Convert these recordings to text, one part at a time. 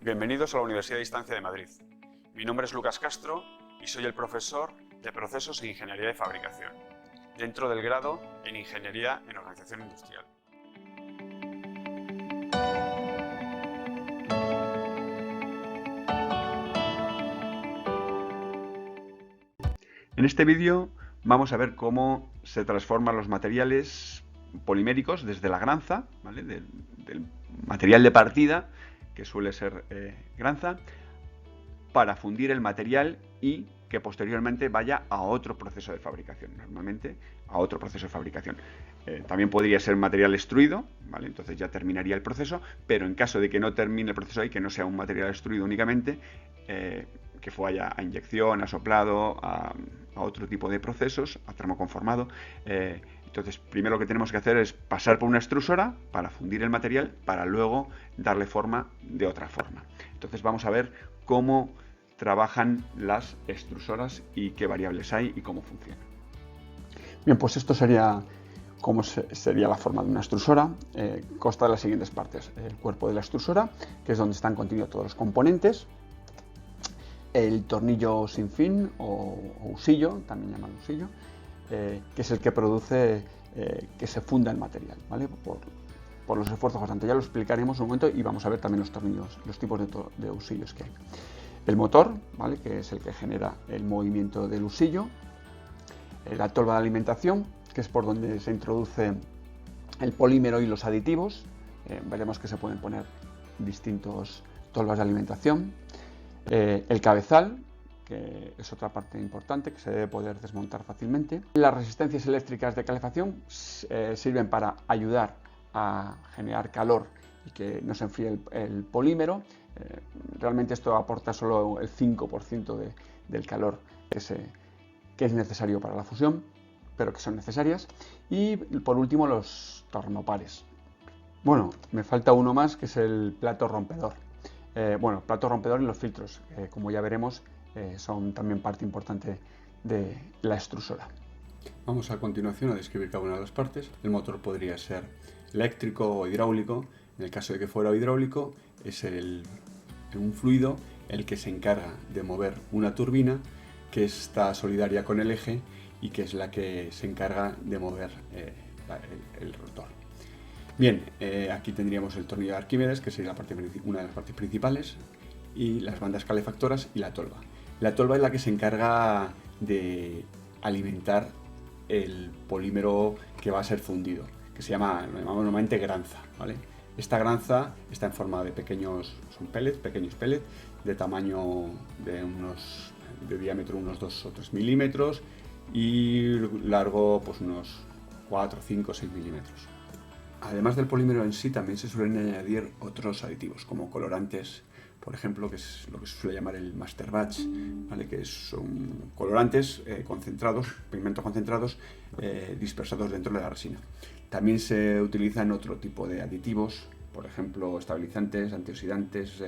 Bienvenidos a la Universidad de Distancia de Madrid. Mi nombre es Lucas Castro y soy el profesor de Procesos e Ingeniería de Fabricación, dentro del grado en Ingeniería en Organización Industrial. En este vídeo vamos a ver cómo se transforman los materiales poliméricos desde la granza, ¿vale? del material de partida, que suele ser granza, para fundir el material y que posteriormente vaya a otro proceso de fabricación, normalmente a otro proceso de fabricación. También podría ser material extruido, ¿vale? Entonces ya terminaría el proceso, pero en caso de que no termine el proceso ahí, que no sea un material extruido únicamente, que vaya a inyección, a soplado, a otro tipo de procesos, a termoconformado. Entonces, primero lo que tenemos que hacer es pasar por una extrusora para fundir el material, para luego darle forma de otra forma. Entonces vamos a ver cómo trabajan las extrusoras y qué variables hay y cómo funcionan. Bien, pues esto sería cómo sería la forma de una extrusora. Consta de las siguientes partes: el cuerpo de la extrusora, que es donde están contenidos todos los componentes; el tornillo sin fin o husillo, también llamado husillo, que es el que produce que se funda el material, ¿vale? Por los esfuerzos constantes. Ya lo explicaremos un momento y vamos a ver también los tornillos, los tipos de husillos que hay. El motor, ¿vale? Que es el que genera el movimiento del husillo. La tolva de alimentación, que es por donde se introduce el polímero y los aditivos. Veremos que se pueden poner distintos tolvas de alimentación. El cabezal, que es otra parte importante que se debe poder desmontar fácilmente. Las resistencias eléctricas de calefacción sirven para ayudar a generar calor y que no se enfríe el polímero. Realmente esto aporta solo el 5% del calor que es necesario para la fusión, pero que son necesarias. Y por último, los tornopares. Bueno, me falta uno más, que es el plato rompedor. Plato rompedor y los filtros, como ya veremos, son también parte importante de la extrusora. Vamos a continuación a describir cada una de las partes. El motor podría ser eléctrico o hidráulico. En el caso de que fuera hidráulico, es un fluido el que se encarga de mover una turbina que está solidaria con el eje y que es la que se encarga de mover el rotor. Bien, aquí tendríamos el tornillo de Arquímedes, que sería una de las partes principales, y las bandas calefactoras y la tolva. La tolva es la que se encarga de alimentar el polímero que va a ser fundido, que lo llamamos normalmente granza, ¿vale? Esta granza está en forma de pequeños pellets, de tamaño de diámetro unos 2 o 3 milímetros y largo pues unos 4, 5, 6 milímetros. Además del polímero en sí, también se suelen añadir otros aditivos como colorantes, por ejemplo, que es lo que se suele llamar el master batch, ¿vale? Que son colorantes concentrados, pigmentos concentrados dispersados dentro de la resina. También se utilizan otro tipo de aditivos, por ejemplo, estabilizantes, antioxidantes,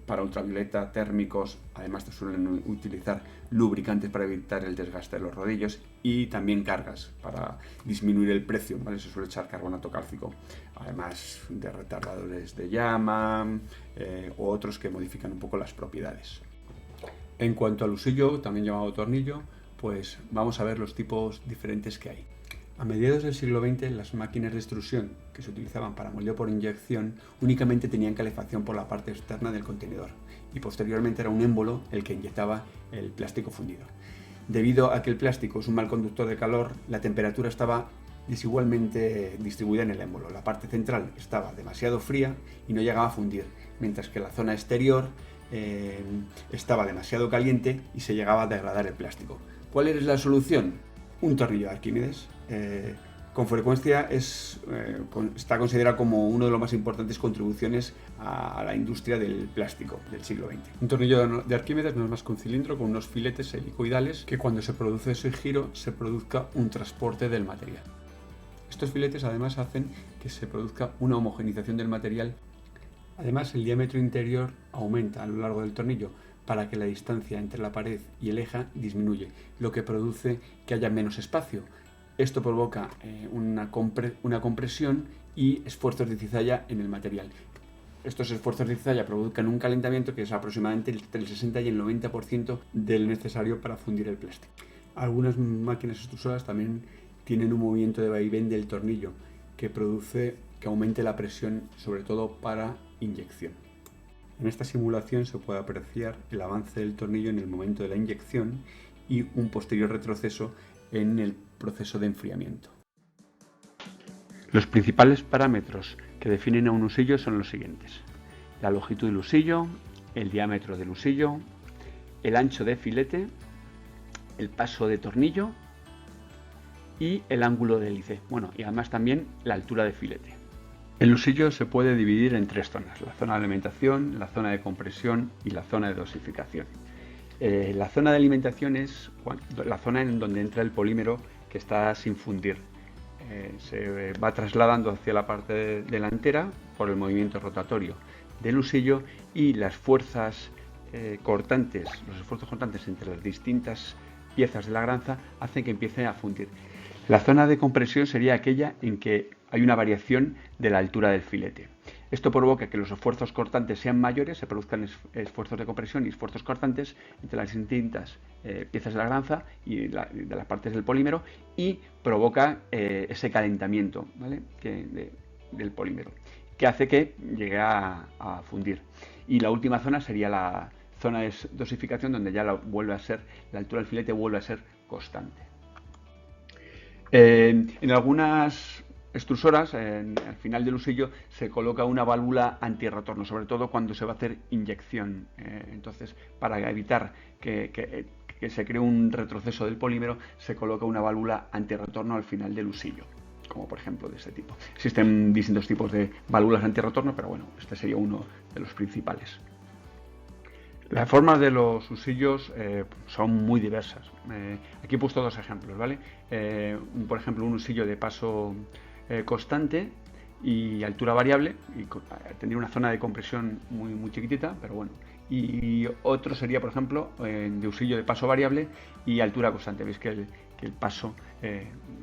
para ultravioleta, térmicos. Además se suelen utilizar lubricantes para evitar el desgaste de los rodillos y también cargas para disminuir el precio, ¿vale? Se suele echar carbonato cálcico, además de retardadores de llama u otros que modifican un poco las propiedades. En cuanto al husillo, también llamado tornillo, pues vamos a ver los tipos diferentes que hay. A mediados del siglo XX, las máquinas de extrusión que se utilizaban para moldeo por inyección únicamente tenían calefacción por la parte externa del contenedor y posteriormente era un émbolo el que inyectaba el plástico fundido. Debido a que el plástico es un mal conductor de calor, la temperatura estaba desigualmente distribuida en el émbolo. La parte central estaba demasiado fría y no llegaba a fundir, mientras que la zona exterior estaba demasiado caliente y se llegaba a degradar el plástico. ¿Cuál es la solución? Un tornillo de Arquímedes. Con frecuencia está considerado como una de las más importantes contribuciones a la industria del plástico del siglo XX. Un tornillo de Arquímedes no es más que un cilindro con unos filetes helicoidales que cuando se produce ese giro se produzca un transporte del material. Estos filetes además hacen que se produzca una homogeneización del material. Además, el diámetro interior aumenta a lo largo del tornillo para que la distancia entre la pared y el eje disminuye, lo que produce que haya menos espacio. Esto provoca una compresión y esfuerzos de cizalla en el material. estos esfuerzos de cizalla provocan un calentamiento que es aproximadamente entre el 60 y el 90% del necesario para fundir el plástico. Algunas máquinas extrusoras también tienen un movimiento de vaivén del tornillo que produce que aumente la presión, sobre todo para inyección. En esta simulación se puede apreciar el avance del tornillo en el momento de la inyección y un posterior retroceso en el proceso de enfriamiento. Los principales parámetros que definen a un husillo son los siguientes: la longitud del husillo, el diámetro del husillo, el ancho de filete, el paso de tornillo y el ángulo de hélice. Bueno, y además también la altura de filete. El husillo se puede dividir en 3 zonas: la zona de alimentación, la zona de compresión y la zona de dosificación. La zona de alimentación es la zona en donde entra el polímero que está sin fundir. Se va trasladando hacia la parte delantera por el movimiento rotatorio del husillo, y las fuerzas cortantes, los esfuerzos cortantes entre las distintas piezas de la granza hacen que empiece a fundir. La zona de compresión sería aquella en que hay una variación de la altura del filete. Esto provoca que los esfuerzos cortantes sean mayores, se produzcan esfuerzos de compresión y esfuerzos cortantes entre las distintas piezas de la granza y de las partes del polímero, y provoca ese calentamiento, ¿vale? del polímero, que hace que llegue a fundir. Y la última zona sería la zona de dosificación, donde ya la altura del filete vuelve a ser constante. En algunas extrusoras, al final del husillo, se coloca una válvula antirretorno, sobre todo cuando se va a hacer inyección. Entonces, para evitar que se cree un retroceso del polímero, se coloca una válvula antirretorno al final del husillo, como por ejemplo de este tipo. Existen distintos tipos de válvulas antirretorno, pero bueno, este sería uno de los principales. Las formas de los husillos son muy diversas. Aquí he puesto 2 ejemplos, ¿vale? Por ejemplo, un husillo de paso constante y altura variable, y tendría una zona de compresión muy chiquitita, pero bueno. Y otro sería, por ejemplo, de husillo de paso variable y altura constante. Veis que el paso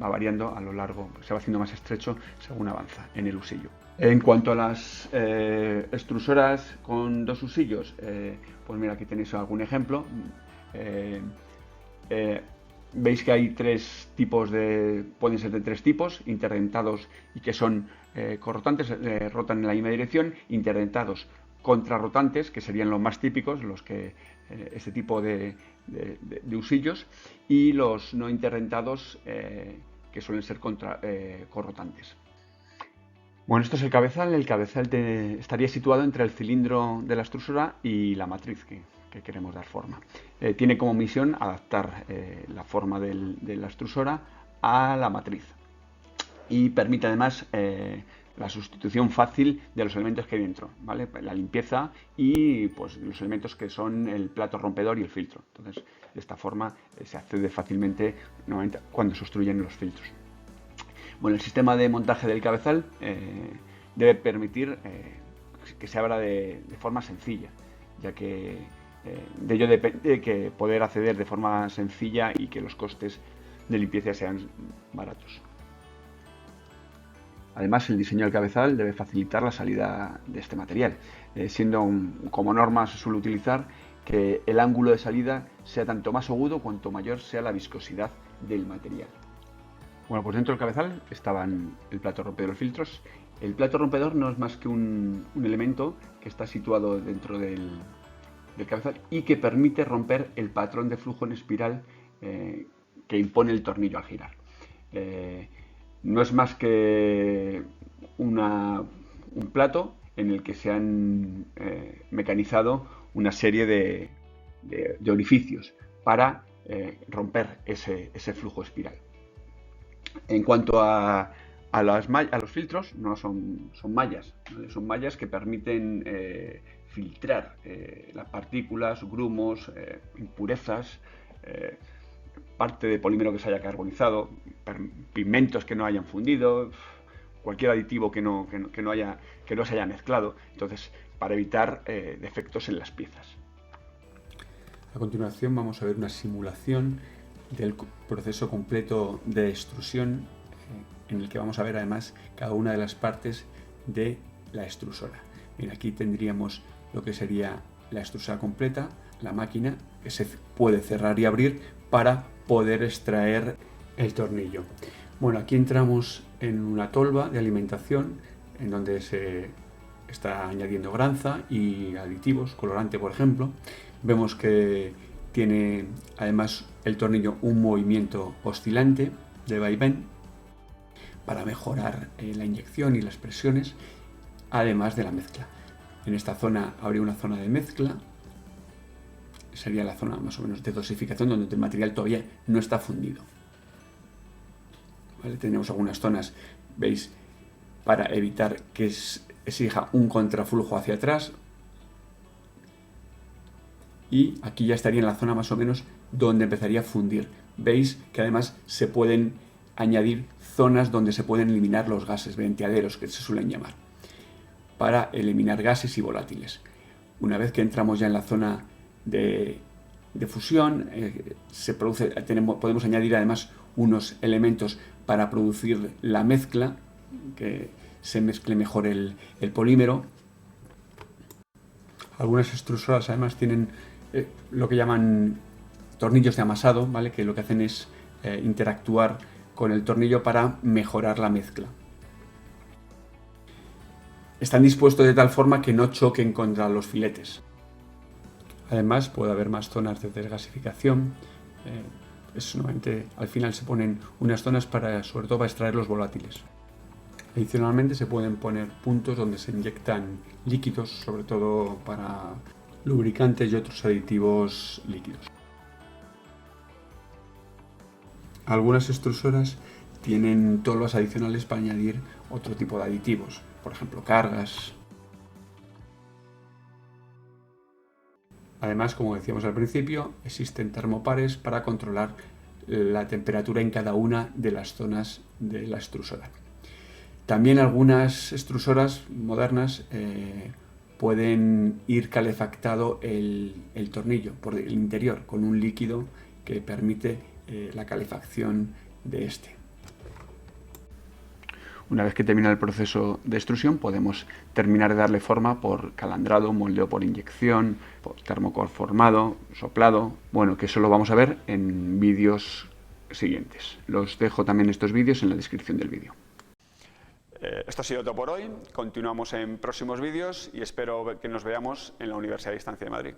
va variando a lo largo, se va haciendo más estrecho según avanza en el husillo. En cuanto a las extrusoras con 2 husillos, pues mira, aquí tenéis algún ejemplo. Veis que hay 3 tipos pueden ser de 3 tipos: interdentados y que son corrotantes, rotan en la misma dirección; interdentados contrarrotantes, que serían los más típicos, este tipo de husillos; y los no interdentados, que suelen ser corrotantes. Bueno, esto es el cabezal. El cabezal estaría situado entre el cilindro de la extrusora y la matriz que queremos dar forma. Tiene como misión adaptar la forma de la extrusora a la matriz, y permite además la sustitución fácil de los elementos que hay dentro, ¿vale? La limpieza y pues los elementos que son el plato rompedor y el filtro. Entonces, de esta forma se accede fácilmente normalmente cuando se obstruyen los filtros. Bueno, el sistema de montaje del cabezal debe permitir que se abra de forma sencilla, ya que de ello depende que poder acceder de forma sencilla y que los costes de limpieza sean baratos. Además, el diseño del cabezal debe facilitar la salida de este material, siendo como norma se suele utilizar que el ángulo de salida sea tanto más agudo cuanto mayor sea la viscosidad del material. Bueno, pues dentro del cabezal estaban el plato rompedor y los filtros. El plato rompedor no es más que un elemento que está situado dentro del cabezal y que permite romper el patrón de flujo en espiral que impone el tornillo al girar. No es más que un plato en el que se han mecanizado una serie de orificios para romper ese flujo espiral. En cuanto a los filtros, no son mallas, ¿vale? Son mallas que permiten filtrar las partículas, grumos, impurezas, parte de polímero que se haya carbonizado, pigmentos que no hayan fundido, cualquier aditivo que no se haya mezclado. Entonces, para evitar defectos en las piezas. A continuación vamos a ver una simulación del proceso completo de extrusión, en el que vamos a ver además cada una de las partes de la extrusora. Bien, aquí tendríamos lo que sería la extrusora completa, la máquina que se puede cerrar y abrir para poder extraer el tornillo. Bueno, aquí entramos en una tolva de alimentación en donde se está añadiendo granza y aditivos, colorante por ejemplo. Vemos que tiene además el tornillo un movimiento oscilante de vaivén para mejorar la inyección y las presiones, además de la mezcla. En esta zona habría una zona de mezcla, sería la zona más o menos de dosificación donde el material todavía no está fundido. ¿Vale? Tenemos algunas zonas, veis, para evitar que exija un contraflujo hacia atrás. Y aquí ya estaría en la zona más o menos donde empezaría a fundir. Veis que además se pueden añadir zonas donde se pueden eliminar los gases, venteaderos que se suelen llamar, para eliminar gases y volátiles. Una vez que entramos ya en la zona de fusión, podemos añadir además unos elementos para producir la mezcla, que se mezcle mejor el polímero. Algunas extrusoras además tienen lo que llaman tornillos de amasado, ¿vale? Que lo que hacen es interactuar con el tornillo para mejorar la mezcla. Están dispuestos de tal forma que no choquen contra los filetes. Además puede haber más zonas de desgasificación. Normalmente al final se ponen unas zonas sobre todo para extraer los volátiles. Adicionalmente se pueden poner puntos donde se inyectan líquidos, sobre todo para lubricantes y otros aditivos líquidos. Algunas extrusoras tienen tolvas adicionales para añadir otro tipo de aditivos, por ejemplo cargas. Además, como decíamos al principio, existen termopares para controlar la temperatura en cada una de las zonas de la extrusora. También algunas extrusoras modernas pueden ir calefactado el tornillo por el interior con un líquido que permite la calefacción de este. Una vez que termina el proceso de extrusión, podemos terminar de darle forma por calandrado, moldeo por inyección, por termoconformado, soplado. Bueno, que eso lo vamos a ver en vídeos siguientes. Los dejo también estos vídeos en la descripción del vídeo. Esto ha sido todo por hoy. Continuamos en próximos vídeos y espero que nos veamos en la Universidad de Distancia de Madrid.